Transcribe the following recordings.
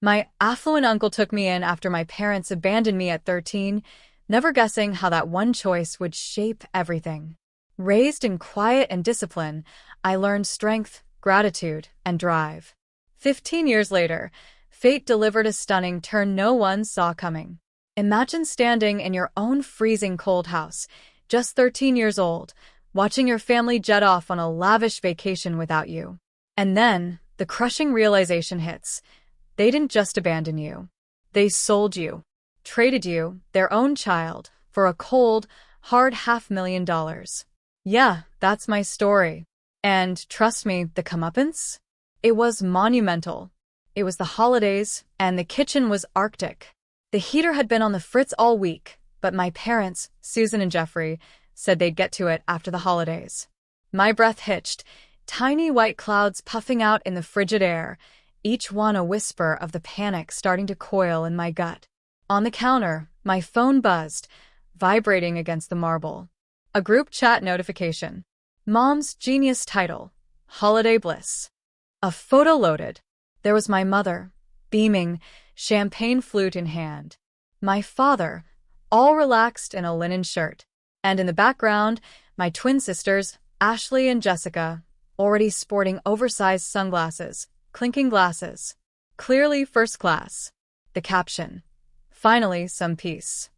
My affluent uncle took me in after my parents abandoned me at 13, never guessing how that one choice would shape everything. Raised in quiet and discipline, I learned strength, gratitude, and drive. 15 years later, fate delivered a stunning turn no one saw coming. Imagine standing in your own freezing cold house, just 13 years old, watching your family jet off on a lavish vacation without you. And then, the crushing realization hits. They didn't just abandon you. They sold you, traded you, their own child, for a cold, hard $500,000. Yeah, that's my story. And trust me, the comeuppance? It was monumental. It was the holidays, and the kitchen was Arctic. The heater had been on the fritz all week, but my parents, Susan and Jeffrey, said they'd get to it after the holidays. My breath hitched, tiny white clouds puffing out in the frigid air, each one a whisper of the panic starting to coil in my gut. On the counter, my phone buzzed, vibrating against the marble. A group chat notification. Mom's genius title, Holiday Bliss. A photo loaded. There was my mother, beaming, champagne flute in hand. My father, all relaxed in a linen shirt. And in the background, my twin sisters, Ashley and Jessica, already sporting oversized sunglasses, clinking glasses. Clearly first class. The caption. Finally, some peace.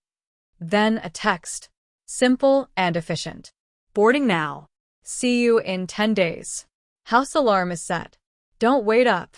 Then a text. Simple and efficient. Boarding now. See you in 10 days. House alarm is set. Don't wait up.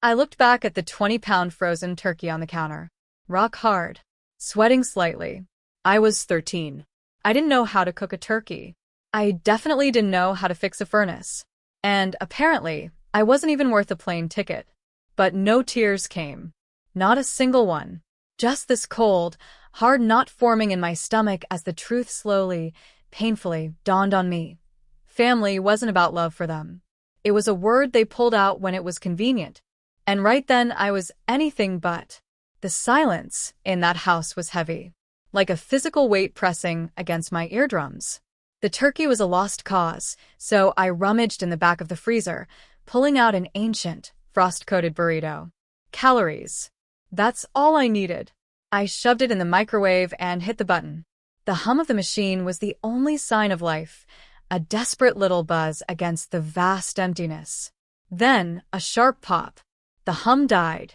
I looked back at the 20-pound frozen turkey on the counter. Rock hard. Sweating slightly. I was 13. I didn't know how to cook a turkey. I definitely didn't know how to fix a furnace. And apparently, I wasn't even worth a plane ticket. But no tears came. Not a single one. Just this cold, hard knot forming in my stomach as the truth slowly, painfully dawned on me. Family wasn't about love for them. It was a word they pulled out when it was convenient. And right then I was anything but. The silence in that house was heavy, like a physical weight pressing against my eardrums. The turkey was a lost cause, so I rummaged in the back of the freezer, pulling out an ancient, frost-coated burrito. Calories. That's all I needed. I shoved it in the microwave and hit the button. The hum of the machine was the only sign of life, a desperate little buzz against the vast emptiness. Then, a sharp pop. The hum died.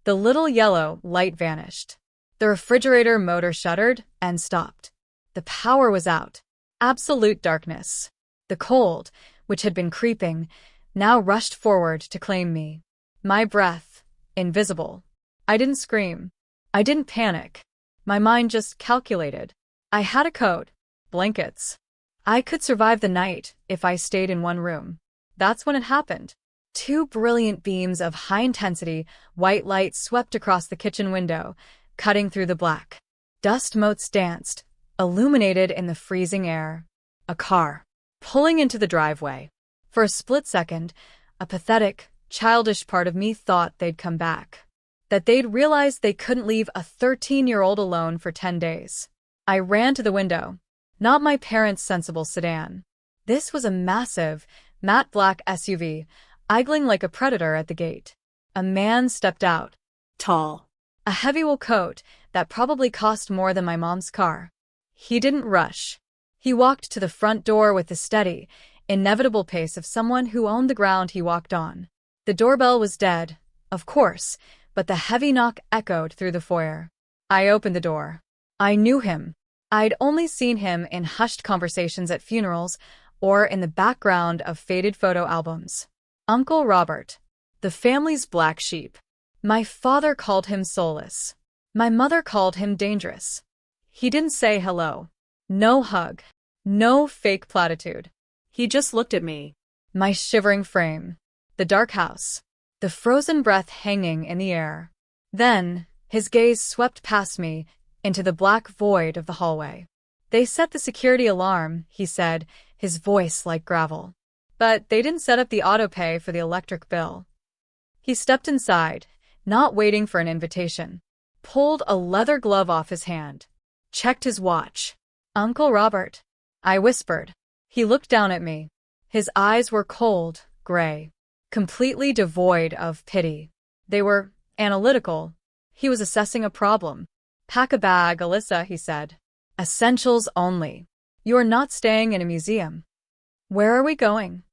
The little yellow light vanished. The refrigerator motor shuddered and stopped. The power was out. Absolute darkness. The cold, which had been creeping, now rushed forward to claim me. My breath, invisible. I didn't scream. I didn't panic. My mind just calculated. I had a code. Blankets. I could survive the night if I stayed in one room. That's when it happened. Two brilliant beams of high-intensity, white light swept across the kitchen window, cutting through the black. Dust motes danced, illuminated in the freezing air. A car. Pulling into the driveway. For a split second, a pathetic, childish part of me thought they'd come back. That they'd realize they couldn't leave a 13-year-old alone for 10 days. I ran to the window. Not my parents' sensible sedan. This was a massive, matte black SUV, idling like a predator at the gate. A man stepped out. Tall. A heavy wool coat that probably cost more than my mom's car. He didn't rush. He walked to the front door with the steady, inevitable pace of someone who owned the ground he walked on. The doorbell was dead, of course, but the heavy knock echoed through the foyer. I opened the door. I knew him. I'd only seen him in hushed conversations at funerals or in the background of faded photo albums. Uncle Robert, the family's black sheep. My father called him soulless. My mother called him dangerous. He didn't say hello. No hug. No fake platitude. He just looked at me. My shivering frame. The dark house. The frozen breath hanging in the air. Then, his gaze swept past me into the black void of the hallway. They set the security alarm, he said, his voice like gravel. But they didn't set up the autopay for the electric bill. He stepped inside, not waiting for an invitation. Pulled a leather glove off his hand. Checked his watch. Uncle Robert. I whispered. He looked down at me. His eyes were cold, gray. Completely devoid of pity. They were Analytical. He was assessing a problem. Pack a bag, Alyssa, he said. Essentials only. You're not staying in a museum. Where are we going?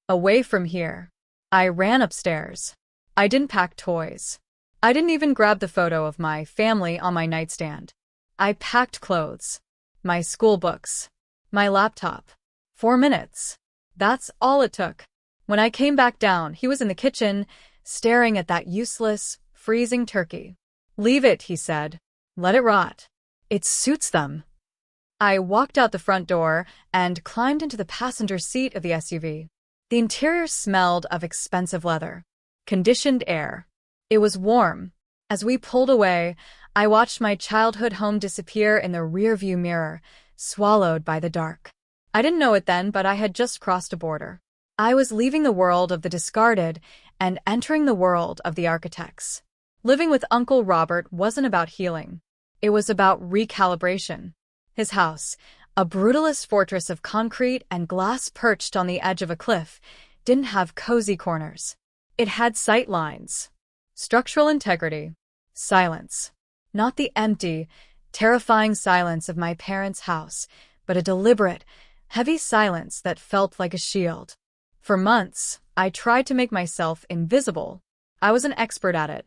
Away from here. I ran upstairs. I didn't pack toys. I didn't even grab the photo of my family on my nightstand. I packed clothes. My school books. My laptop. 4 minutes. That's all it took. When I came back down, he was in the kitchen, staring at that useless, freezing turkey. Leave it, he said. Let it rot. It suits them. I walked out the front door and climbed into the passenger seat of the SUV. The interior smelled of expensive leather. Conditioned air. It was warm. As we pulled away, I watched my childhood home disappear in the rearview mirror, swallowed by the dark. I didn't know it then, but I had just crossed a border. I was leaving the world of the discarded and entering the world of the architects. Living with Uncle Robert wasn't about healing. It was about recalibration. His house, a brutalist fortress of concrete and glass perched on the edge of a cliff, didn't have cozy corners. It had sight lines. Structural integrity. Silence. Not the empty, terrifying silence of my parents' house, but a deliberate, heavy silence that felt like a shield. For months, I tried to make myself invisible. I was an expert at it.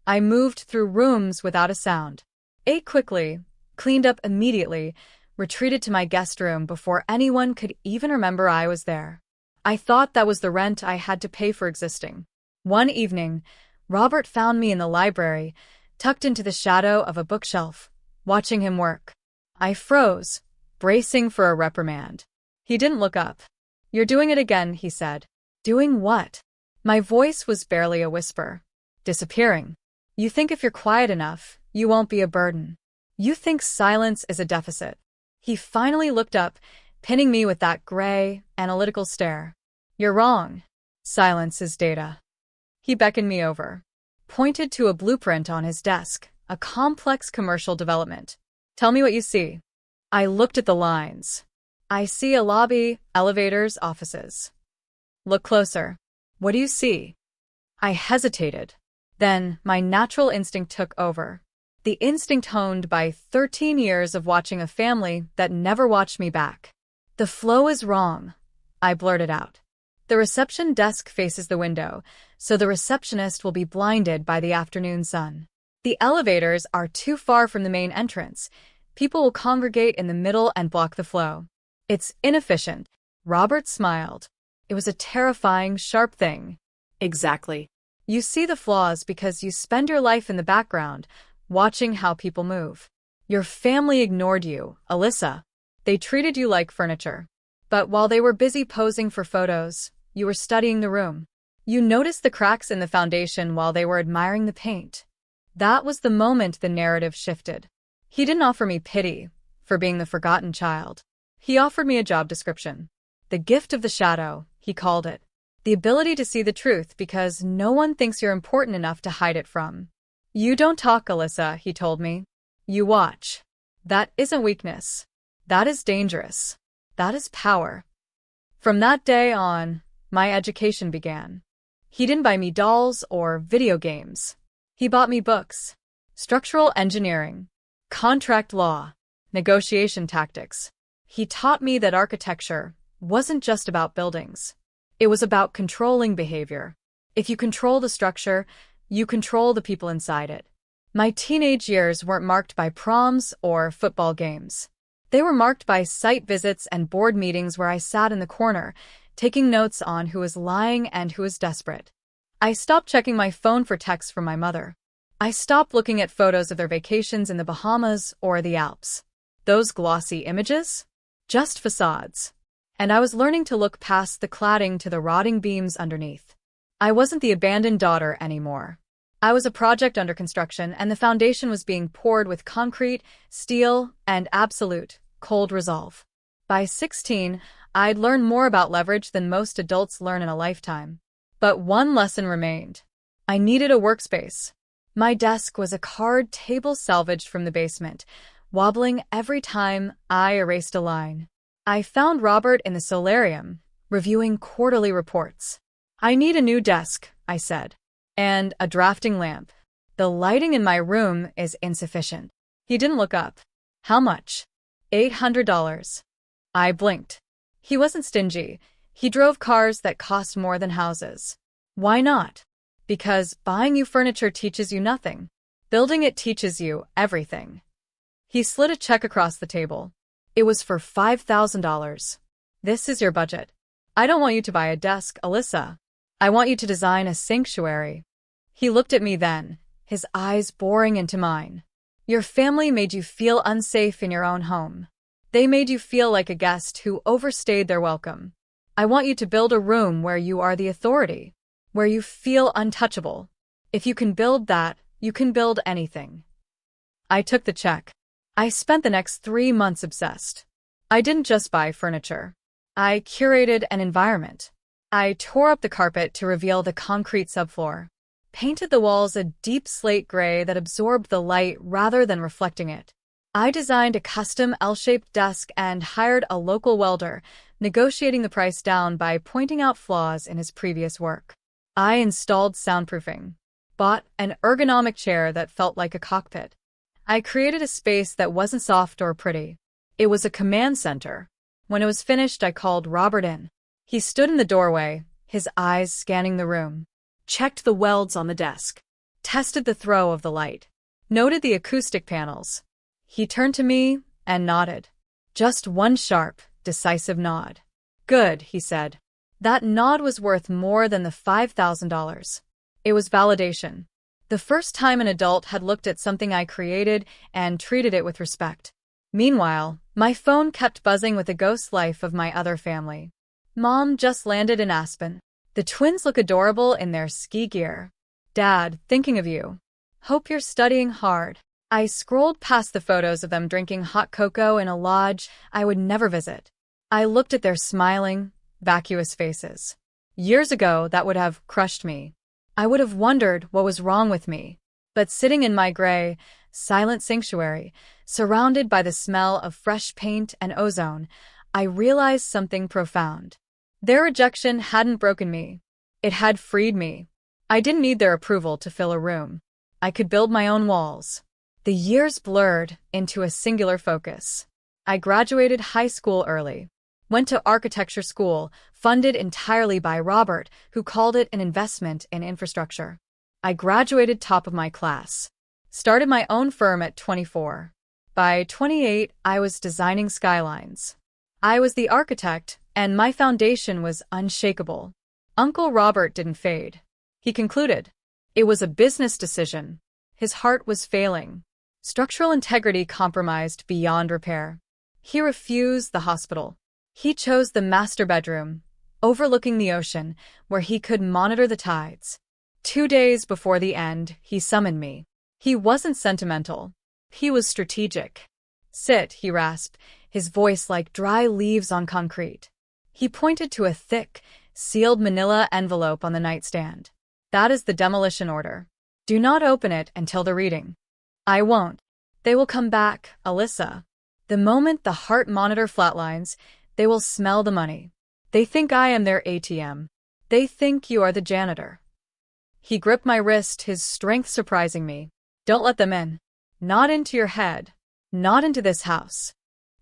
I moved through rooms without a sound, ate quickly, cleaned up immediately, retreated to my guest room before anyone could even remember I was there. I thought that was the rent I had to pay for existing. One evening, Robert found me in the library, tucked into the shadow of a bookshelf, watching him work. I froze, bracing for a reprimand. He didn't look up. You're doing it again, he said. Doing what? My voice was barely a whisper. Disappearing. You think if you're quiet enough, you won't be a burden. You think silence is a deficit. He finally looked up, pinning me with that gray, analytical stare. You're wrong. Silence is data. He beckoned me over, pointed to a blueprint on his desk, a complex commercial development. Tell me what you see. I looked at the lines. I see a lobby, elevators, offices. Look closer. What do you see? I hesitated. Then my natural instinct took over. The instinct honed by 13 years of watching a family that never watched me back. The flow is wrong, I blurted out. The reception desk faces the window, so the receptionist will be blinded by the afternoon sun. The elevators are too far from the main entrance. People will congregate in the middle and block the flow. It's inefficient. Robert smiled. It was a terrifying, sharp thing. Exactly. You see the flaws because you spend your life in the background, watching how people move. Your family ignored you, Alyssa. They treated you like furniture. But while they were busy posing for photos, you were studying the room. You noticed the cracks in the foundation while they were admiring the paint. That was the moment the narrative shifted. He didn't offer me pity for being the forgotten child. He offered me a job description. The gift of the shadow, he called it. The ability to see the truth because no one thinks you're important enough to hide it from. You don't talk, Alyssa, he told me. You watch. That isn't weakness. That is dangerous. That is power. From that day on, my education began. He didn't buy me dolls or video games. He bought me books. Structural engineering, contract law, negotiation tactics. He taught me that architecture wasn't just about buildings. It was about controlling behavior. If you control the structure, you control the people inside it. My teenage years weren't marked by proms or football games. They were marked by site visits and board meetings where I sat in the corner, taking notes on who was lying and who was desperate. I stopped checking my phone for texts from my mother. I stopped looking at photos of their vacations in the Bahamas or the Alps. Those glossy images? Just facades. And I was learning to look past the cladding to the rotting beams underneath. I wasn't the abandoned daughter anymore. I was a project under construction, and the foundation was being poured with concrete, steel, and absolute, cold resolve. By 16, I'd learned more about leverage than most adults learn in a lifetime. But one lesson remained. I needed a workspace. My desk was a card table salvaged from the basement, wobbling every time I erased a line. I found Robert in the solarium, reviewing quarterly reports. I need a new desk, I said. And a drafting lamp. The lighting in my room is insufficient. He didn't look up. How much? $800. I blinked. He wasn't stingy. He drove cars that cost more than houses. Why not? Because buying you furniture teaches you nothing. Building it teaches you everything. He slid a check across the table. It was for $5,000. This is your budget. I don't want you to buy a desk, Alyssa. I want you to design a sanctuary. He looked at me then, his eyes boring into mine. Your family made you feel unsafe in your own home. They made you feel like a guest who overstayed their welcome. I want you to build a room where you are the authority, where you feel untouchable. If you can build that, you can build anything. I took the check. I spent the next 3 months obsessed. I didn't just buy furniture. I curated an environment. I tore up the carpet to reveal the concrete subfloor, painted the walls a deep slate gray that absorbed the light rather than reflecting it. I designed a custom L-shaped desk and hired a local welder, negotiating the price down by pointing out flaws in his previous work. I installed soundproofing, bought an ergonomic chair that felt like a cockpit. I created a space that wasn't soft or pretty. It was a command center. When it was finished, I called Robert in. He stood in the doorway, his eyes scanning the room, checked the welds on the desk, tested the throw of the light, noted the acoustic panels. He turned to me and nodded. Just one sharp, decisive nod. Good, he said. That nod was worth more than the $5,000. It was validation. The first time an adult had looked at something I created and treated it with respect. Meanwhile, my phone kept buzzing with the ghost life of my other family. Mom just landed in Aspen. The twins look adorable in their ski gear. Dad, thinking of you. Hope you're studying hard. I scrolled past the photos of them drinking hot cocoa in a lodge I would never visit. I looked at their smiling, vacuous faces. Years ago, that would have crushed me. I would have wondered what was wrong with me. But sitting in my gray, silent sanctuary, surrounded by the smell of fresh paint and ozone, I realized something profound. Their rejection hadn't broken me. It had freed me. I didn't need their approval to fill a room. I could build my own walls. The years blurred into a singular focus. I graduated high school early. Went to architecture school, funded entirely by Robert, who called it an investment in infrastructure. I graduated top of my class. Started my own firm at 24. By 28, I was designing skylines. I was the architect, and my foundation was unshakable. Uncle Robert didn't fade. He concluded. It was a business decision. His heart was failing. Structural integrity compromised beyond repair. He refused the hospital. He chose the master bedroom, overlooking the ocean, where he could monitor the tides. 2 days before the end, he summoned me. He wasn't sentimental. He was strategic. Sit, he rasped, his voice like dry leaves on concrete. He pointed to a thick, sealed manila envelope on the nightstand. That is the demolition order. Do not open it until the reading. I won't. They will come back, Alyssa. The moment the heart monitor flatlines, they will smell the money. They think I am their ATM. They think you are the janitor. He gripped my wrist, his strength surprising me. Don't let them in. Not into your head. Not into this house.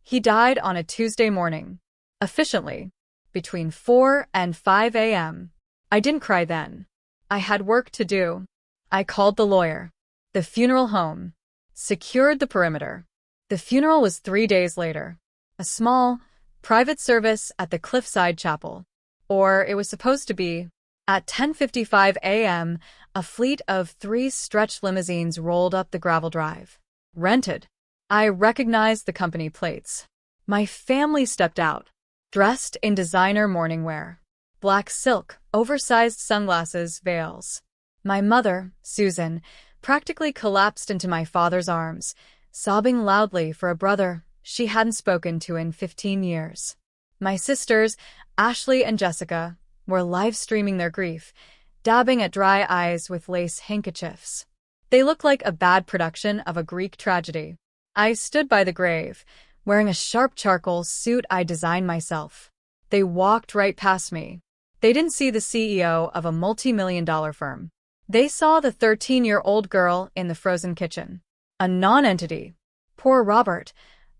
He died on a Tuesday morning. Efficiently. Between 4 and 5 a.m. I didn't cry then. I had work to do. I called the lawyer. The funeral home. Secured the perimeter. The funeral was 3 days later. A small, private service at the Cliffside Chapel. Or it was supposed to be. At 10:55 a.m., a fleet of 3 stretch limousines rolled up the gravel drive. Rented. I recognized the company plates. My family stepped out, dressed in designer morning wear. Black silk, oversized sunglasses, veils. My mother, Susan, practically collapsed into my father's arms, sobbing loudly for a brother she hadn't spoken to in 15 years. My sisters, Ashley and Jessica, were live-streaming their grief, dabbing at dry eyes with lace handkerchiefs. They looked like a bad production of a Greek tragedy. I stood by the grave, wearing a sharp charcoal suit I designed myself. They walked right past me. They didn't see the CEO of a multi-million-dollar firm. They saw the 13-year-old girl in the frozen kitchen. A non-entity. Poor Robert.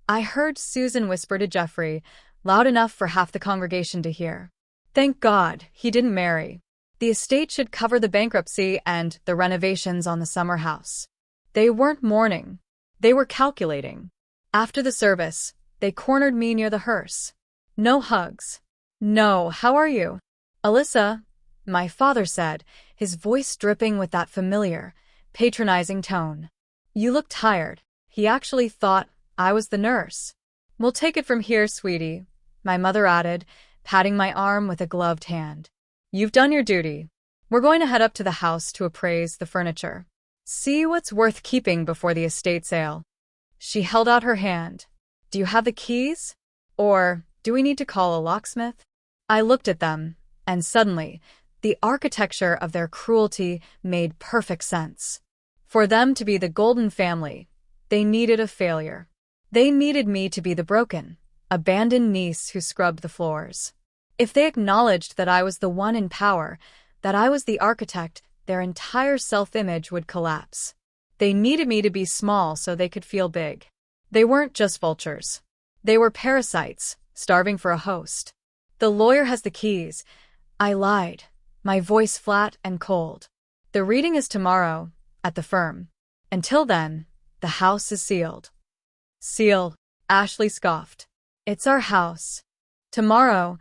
I heard Susan whisper to Jeffrey, loud enough for half the congregation to hear. Thank God he didn't marry. The estate should cover the bankruptcy and the renovations on the summer house. They weren't mourning. They were calculating. After the service, they cornered me near the hearse. No hugs. No, how are you? Alyssa, my father said, his voice dripping with that familiar, patronizing tone. You look tired. He actually thought I was the nurse. We'll take it from here, sweetie, my mother added, patting my arm with a gloved hand. You've done your duty. We're going to head up to the house to appraise the furniture. See what's worth keeping before the estate sale. She held out her hand. Do you have the keys? Or do we need to call a locksmith? I looked at them, and suddenly, the architecture of their cruelty made perfect sense. For them to be the golden family, they needed a failure. They needed me to be the broken, abandoned niece who scrubbed the floors. If they acknowledged that I was the one in power, that I was the architect, their entire self-image would collapse. They needed me to be small so they could feel big. They weren't just vultures. They were parasites, starving for a host. The lawyer has the keys. I lied, my voice flat and cold. The reading is tomorrow, at the firm. Until then, the house is sealed. Seal, Ashley scoffed. It's our house. Tomorrow,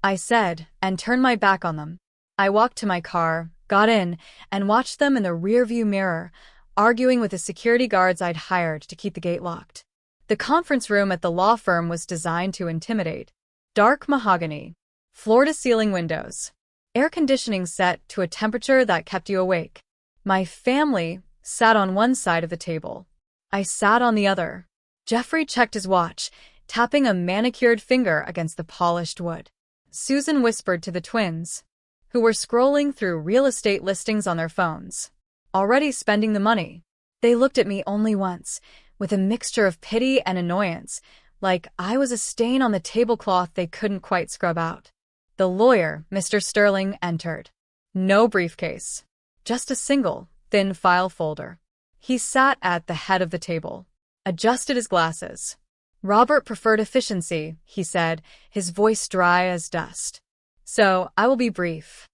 I said, and turned my back on them. I walked to my car, got in, and watched them in the rearview mirror, arguing with the security guards I'd hired to keep the gate locked. The conference room at the law firm was designed to intimidate. Dark mahogany, floor-to-ceiling windows, air conditioning set to a temperature that kept you awake. My family sat on one side of the table. I sat on the other. Jeffrey checked his watch, tapping a manicured finger against the polished wood. Susan whispered to the twins, who were scrolling through real estate listings on their phones, already spending the money. They looked at me only once, with a mixture of pity and annoyance, like I was a stain on the tablecloth they couldn't quite scrub out. The lawyer, Mr. Sterling, entered. No briefcase, just a single, thin file folder. He sat at the head of the table, adjusted his glasses. Robert preferred efficiency, he said, his voice dry as dust. So, I will be brief.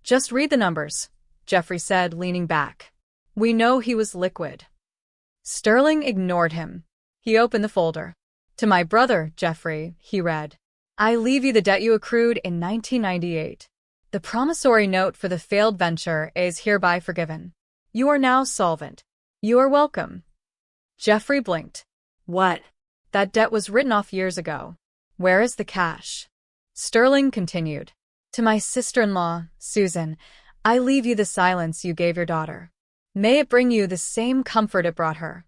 Just read the numbers, Jeffrey said, leaning back. We know he was liquid. Sterling ignored him. He opened the folder. To my brother, Jeffrey, he read. I leave you the debt you accrued in 1998. The promissory note for the failed venture is hereby forgiven. You are now solvent. You are welcome. Jeffrey blinked. What? That debt was written off years ago. Where is the cash? Sterling continued. To my sister-in-law, Susan, I leave you the silence you gave your daughter. May it bring you the same comfort it brought her.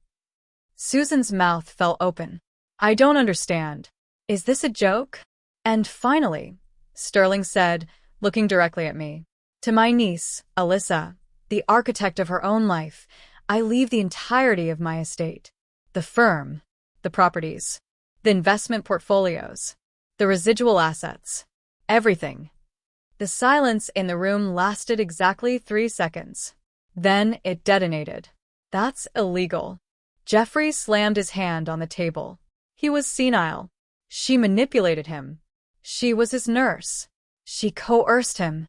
Susan's mouth fell open. I don't understand. Is this a joke? And finally, Sterling said, looking directly at me. To my niece, Alyssa, the architect of her own life, I leave the entirety of my estate. The firm, the properties, the investment portfolios, the residual assets, everything. The silence in the room lasted exactly 3 seconds. Then it detonated. That's illegal. Jeffrey slammed his hand on the table. He was senile. She manipulated him. She was his nurse. She coerced him.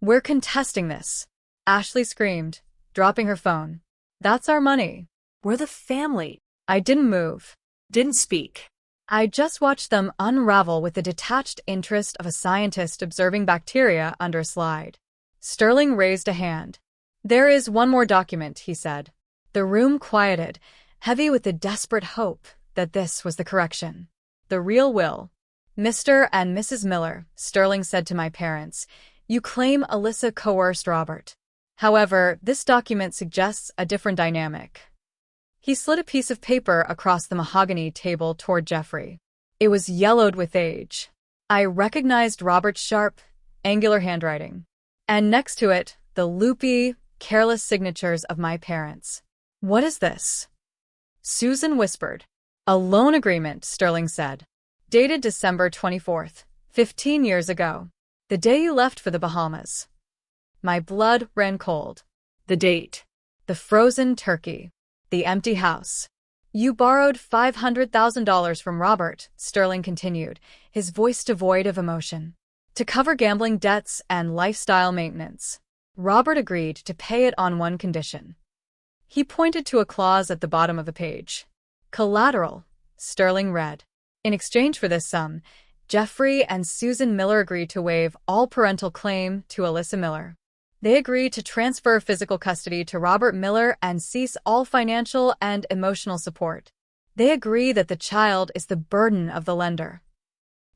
We're contesting this, Ashley screamed, dropping her phone. That's our money. We're the family. I didn't move. Didn't speak. I just watched them unravel with the detached interest of a scientist observing bacteria under a slide. Sterling raised a hand. There is one more document, he said. The room quieted, heavy with the desperate hope that this was the correction. The real will. Mr. and Mrs. Miller, Sterling said to my parents, you claim Alyssa coerced Robert. However, this document suggests a different dynamic. He slid a piece of paper across the mahogany table toward Jeffrey. It was yellowed with age. I recognized Robert's sharp, angular handwriting. And next to it, the loopy, careless signatures of my parents. What is this? Susan whispered. A loan agreement, Sterling said. Dated December 24th, 15 years ago. The day you left for the Bahamas. My blood ran cold. The date. The frozen turkey. The empty house. You borrowed $500,000 from Robert, Sterling continued, his voice devoid of emotion, to cover gambling debts and lifestyle maintenance. Robert agreed to pay it on one condition. He pointed to a clause at the bottom of the page. Collateral, Sterling read. In exchange for this sum, Jeffrey and Susan Miller agreed to waive all parental claim to Alyssa Miller. They agreed to transfer physical custody to Robert Miller and cease all financial and emotional support. They agree that the child is the burden of the lender.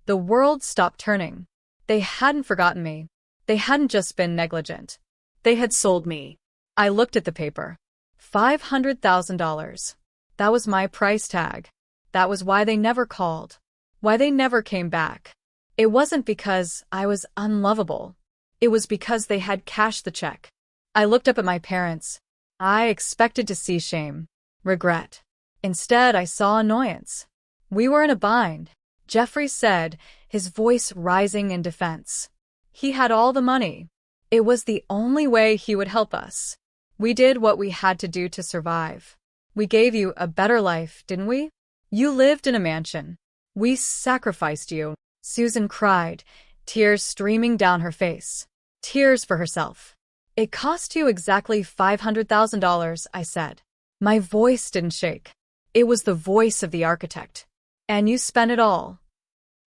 The world stopped turning. They hadn't forgotten me. They hadn't just been negligent. They had sold me. I looked at the paper. $500,000. That was my price tag. That was why they never called. Why they never came back. It wasn't because I was unlovable. It was because they had cashed the check. I looked up at my parents. I expected to see shame, regret. Instead, I saw annoyance. We were in a bind, Jeffrey said, his voice rising in defense. He had all the money. It was the only way he would help us. We did what we had to do to survive. We gave you a better life, didn't we? You lived in a mansion. We sacrificed you, Susan cried, tears streaming down her face. Tears for herself. It cost you exactly $500,000, I said. My voice didn't shake. It was the voice of the architect. And you spent it all.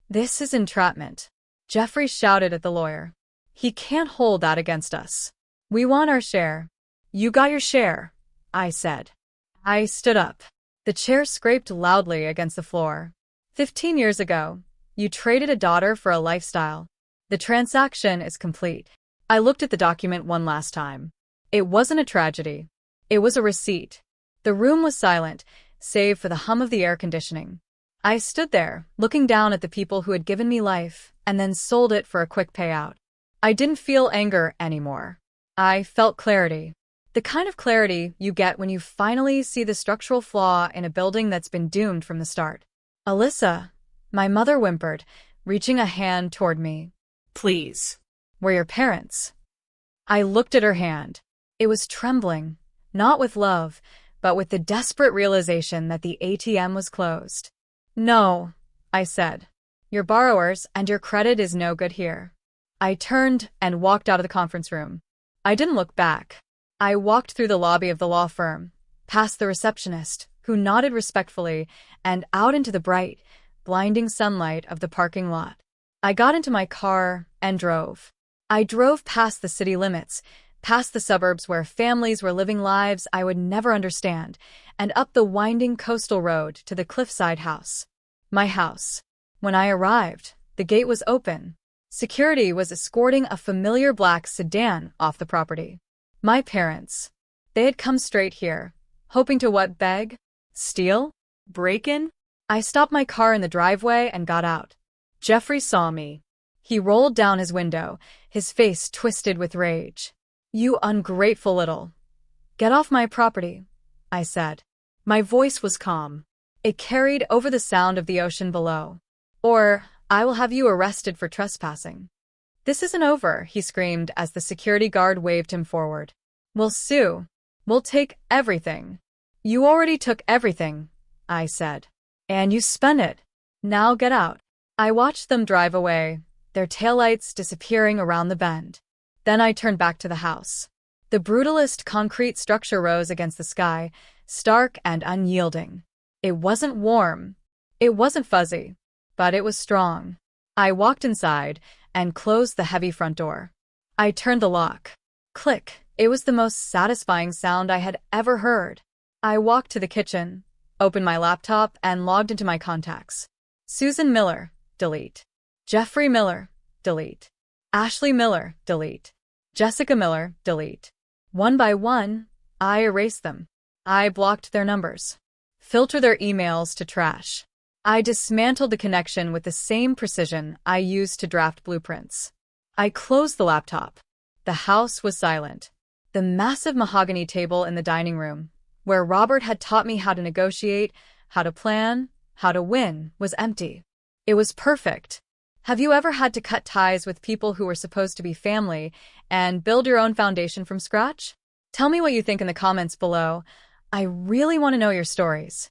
This is entrapment, Jeffrey shouted at the lawyer. He can't hold that against us. We want our share. You got your share, I said. I stood up. The chair scraped loudly against the floor. 15 years ago, you traded a daughter for a lifestyle. The transaction is complete. I looked at the document one last time. It wasn't a tragedy. It was a receipt. The room was silent, save for the hum of the air conditioning. I stood there, looking down at the people who had given me life and then sold it for a quick payout. I didn't feel anger anymore. I felt clarity. The kind of clarity you get when you finally see the structural flaw in a building that's been doomed from the start. Alyssa, my mother whimpered, reaching a hand toward me. Please. Were your parents? I looked at her hand. It was trembling, not with love, but with the desperate realization that the ATM was closed. No, I said. Your borrowers and your credit is no good here. I turned and walked out of the conference room. I didn't look back. I walked through the lobby of the law firm, past the receptionist, who nodded respectfully, and out into the bright, blinding sunlight of the parking lot. I got into my car and drove. I drove past the city limits, past the suburbs where families were living lives I would never understand, and up the winding coastal road to the cliffside house. My house. When I arrived, the gate was open. Security was escorting a familiar black sedan off the property. My parents. They had come straight here, hoping to what, beg? Steal? Break in? I stopped my car in the driveway and got out. Jeffrey saw me. He rolled down his window, his face twisted with rage. You ungrateful little. Get off my property, I said. My voice was calm. It carried over the sound of the ocean below. Or, I will have you arrested for trespassing. This isn't over, he screamed as the security guard waved him forward. We'll sue. We'll take everything. You already took everything, I said. And you spent it. Now get out. I watched them drive away, their taillights disappearing around the bend. Then I turned back to the house. The brutalist concrete structure rose against the sky, stark and unyielding. It wasn't warm. It wasn't fuzzy. But it was strong. I walked inside and closed the heavy front door. I turned the lock. Click. It was the most satisfying sound I had ever heard. I walked to the kitchen, opened my laptop, and logged into my contacts. Susan Miller, delete. Jeffrey Miller, delete. Ashley Miller, delete. Jessica Miller, delete. One by one, I erased them. I blocked their numbers. Filter their emails to trash. I dismantled the connection with the same precision I used to draft blueprints. I closed the laptop. The house was silent. The massive mahogany table in the dining room, where Robert had taught me how to negotiate, how to plan, how to win, was empty. It was perfect. Have you ever had to cut ties with people who were supposed to be family and build your own foundation from scratch? Tell me what you think in the comments below. I really want to know your stories.